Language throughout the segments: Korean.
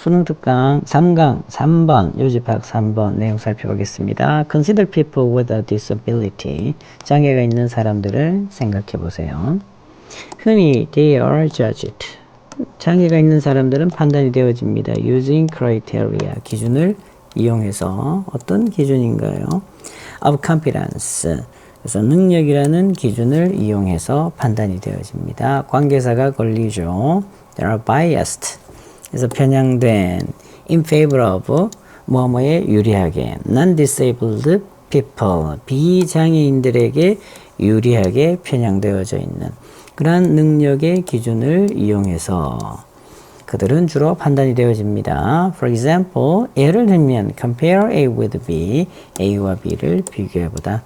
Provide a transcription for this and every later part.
수능 특강 3강 3번 요집학 3번 내용 살펴보겠습니다. Consider people with a disability. 장애가 있는 사람들을 생각해 보세요. 흔히 they are judged. 장애가 있는 사람들은 판단이 되어집니다. Using criteria. 기준을 이용해서 어떤 기준인가요? Of competence. 그래서 능력이라는 기준을 이용해서 판단이 되어집니다. 관계사가 걸리죠. They are biased. 그래서 편향된 in favor of 뭐뭐에 유리하게 non-disabled people 비장애인들에게 유리하게 편향되어져 있는 그러한 능력의 기준을 이용해서 그들은 주로 판단이 되어집니다. For example, 예를 들면 compare A with B, A와 B를 비교해보다.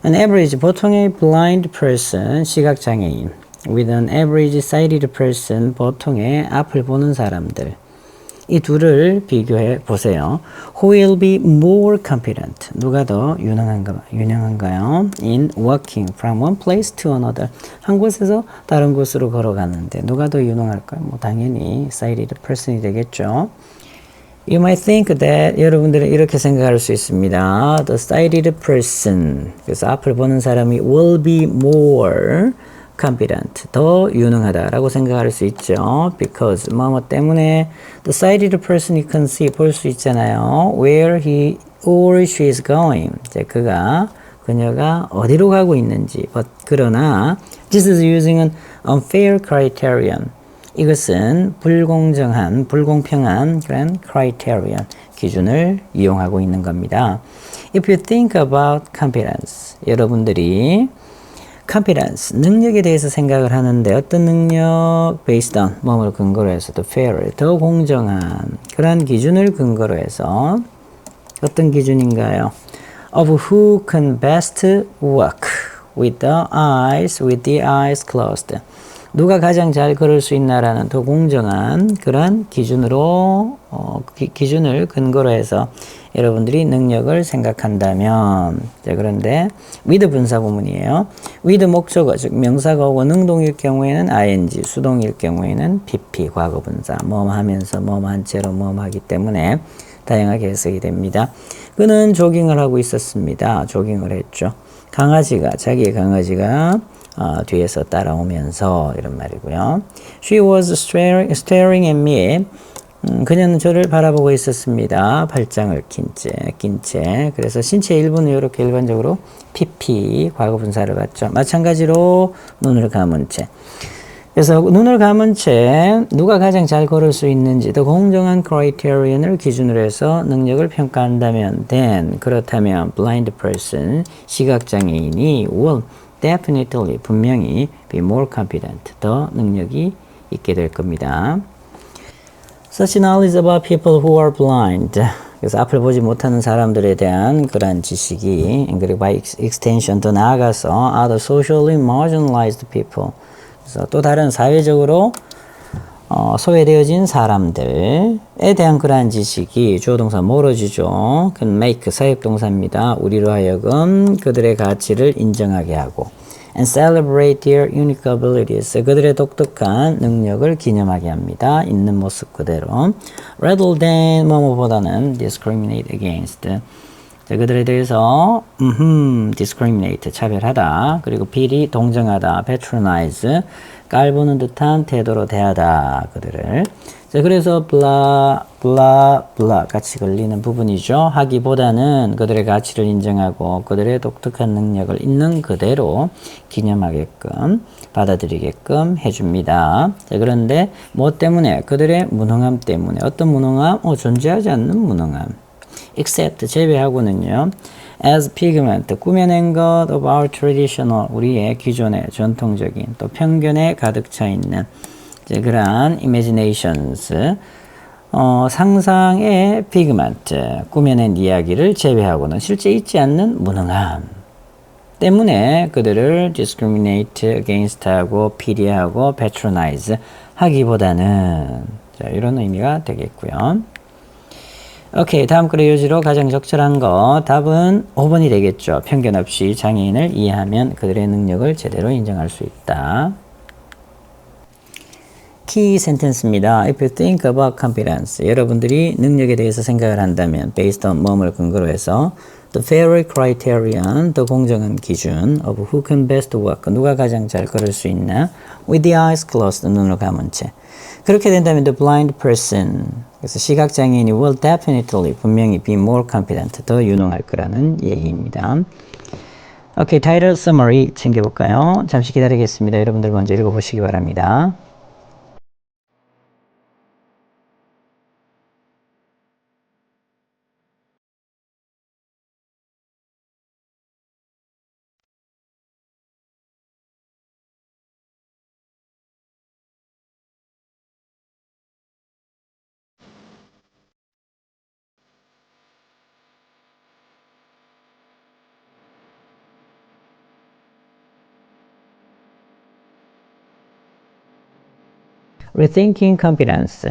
An average, 보통의 blind person, 시각장애인 with an average sighted person, 보통의 앞을 보는 사람들. 이 둘을 비교해 보세요. Who will be more competent? 누가 더 유능한가요? In walking from one place to another. 한 곳에서 다른 곳으로 걸어가는데 누가 더 유능할까요? 뭐 당연히 sighted person이 되겠죠. You might think that 여러분들은 이렇게 생각할 수 있습니다. The sighted person. 그래서 앞을 보는 사람이 will be more competent, 더 유능하다라고 생각할 수 있죠. Because 뭐뭐 때문에 the sighted person can see, 볼 수 있잖아요. Where he or she is going. 이제 그녀가 어디로 가고 있는지. But 그러나 this is using an unfair criterion. 이것은 불공정한, 불공평한 그런 criterion, 기준을 이용하고 있는 겁니다. If you think about competence, 여러분들이 competence, 능력에 대해서 생각을 하는데 어떤 능력? based on, 뭐를 근거로 해서 the fair, 더 공정한 그런 기준을 근거로 해서 어떤 기준인가요? of who can best walk with the eyes closed. 누가 가장 잘 걸을 수 있나라는 더 공정한 그런 기준으로 기준을 근거로 해서 여러분들이 능력을 생각한다면, 자, 그런데 with 분사구문이에요. with 목적어 즉 명사가 오고 능동일 경우에는 ing, 수동일 경우에는 pp 과거분사, 뭐뭐 하면서 뭐뭐 한 채로 뭐뭐 하기 때문에 다양하게 해석이 됩니다. 그는 조깅을 하고 있었습니다. 조깅을 했죠. 자기의 강아지가 뒤에서 따라오면서 이런 말이고요. She was staring at me. 그녀는 저를 바라보고 있었습니다. 발장을 낀 채. 그래서 신체 일부는 이렇게 일반적으로 PP 과거분사를 갖죠. 마찬가지로 눈을 감은 채. 그래서 눈을 감은 채 누가 가장 잘 걸을 수 있는지 더 공정한 크라이테리언을 기준으로 해서 능력을 평가한다면 그렇다면 blind person, 시각장애인이 will definitely, 분명히 be more competent, 더 능력이 있게 될 겁니다. Such knowledge about people who are blind. 그래서 앞을 보지 못하는 사람들에 대한 그러한 지식이, 그리고 by extension 더 나아가서 other socially marginalized people. 그래서 또 다른 사회적으로 소외되어진 사람들에 대한 그러한 지식이 주어 동사 멀어지죠. can make 사역동사입니다. 우리로 하여금 그들의 가치를 인정하게 하고 and celebrate their unique abilities. 그들의 독특한 능력을 기념하게 합니다. 있는 모습 그대로. rather than 뭐뭐보다는 discriminate against. 자, 그들에 대해서 discriminate 차별하다. 그리고 비리 동정하다. patronize 깔보는 듯한 태도로 대하다. 그들을. 자, 그래서 blah 같이 걸리는 부분이죠. 하기보다는 그들의 가치를 인정하고 그들의 독특한 능력을 있는 그대로 기념하게끔 받아들이게끔 해줍니다. 자, 그런데 뭐 때문에? 그들의 무능함 때문에. 어떤 무능함? 존재하지 않는 무능함. except 제외하고는요. as pigment 꾸며낸 것 of our traditional 우리의 기존의 전통적인 또 편견에 가득 차 있는 그러한 imaginations 상상의 pigment 꾸며낸 이야기를 제외하고는 실제 있지 않는 무능함 때문에 그들을 discriminate against 하고 비리하고 patronize 하기보다는 자, 이런 의미가 되겠고요. 오케이, 다음 글의 요지로 가장 적절한 거 답은 5번이 되겠죠. 편견 없이 장애인을 이해하면 그들의 능력을 제대로 인정할 수 있다. 키 센텐스입니다. If you think about competence, 여러분들이 능력에 대해서 생각을 한다면 based on 뭐를 근거로 해서 the fair criterion, 더 공정한 기준 of who can best work, 누가 가장 잘 걸을 수 있나 with the eyes closed, 눈을 감은 채. 그렇게 된다면 the blind person, 그래서 시각장애인이 will definitely, 분명히 be more competent, 더 유능할 거라는 얘기입니다. 오케이, 타이틀 서머리 챙겨볼까요? 잠시 기다리겠습니다. 여러분들 먼저 읽어보시기 바랍니다. Rethinking competence.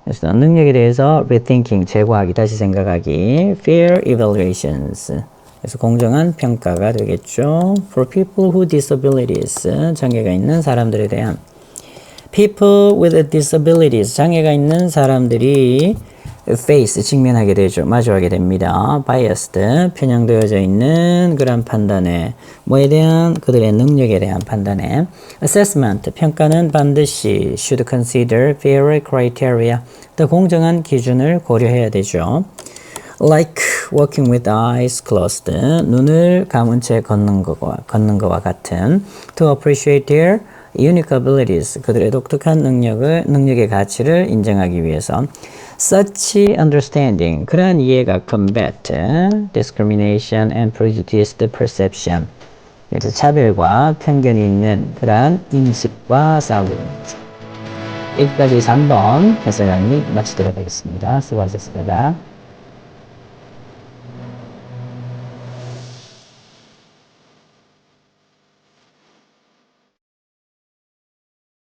그래서 능력에 대해서 rethinking, 재고하기, 다시 생각하기. Fair evaluations. 그래서 공정한 평가가 되겠죠. For people who disabilities, 장애가 있는 사람들에 대한. People with disabilities, 장애가 있는 사람들이 face, 직면하게 되죠. 마주하게 됩니다. biased, 편향되어져 있는 그런 판단에, 뭐에 대한, 그들의 능력에 대한 판단에. assessment, 평가는 반드시 should consider fair criteria, 더 공정한 기준을 고려해야 되죠. like walking with eyes closed, 눈을 감은 채 걷는 것과 같은. to appreciate their unique abilities, 그들의 독특한 능력의 가치를 인정하기 위해서. such understanding, 그러한 이해가 combat discrimination and prejudiced perception, 그래서 차별과 편견이 있는 그러한 인식과 싸움입니다. 여기까지 3번 해설강의 마치도록 하겠습니다. 수고하셨습니다.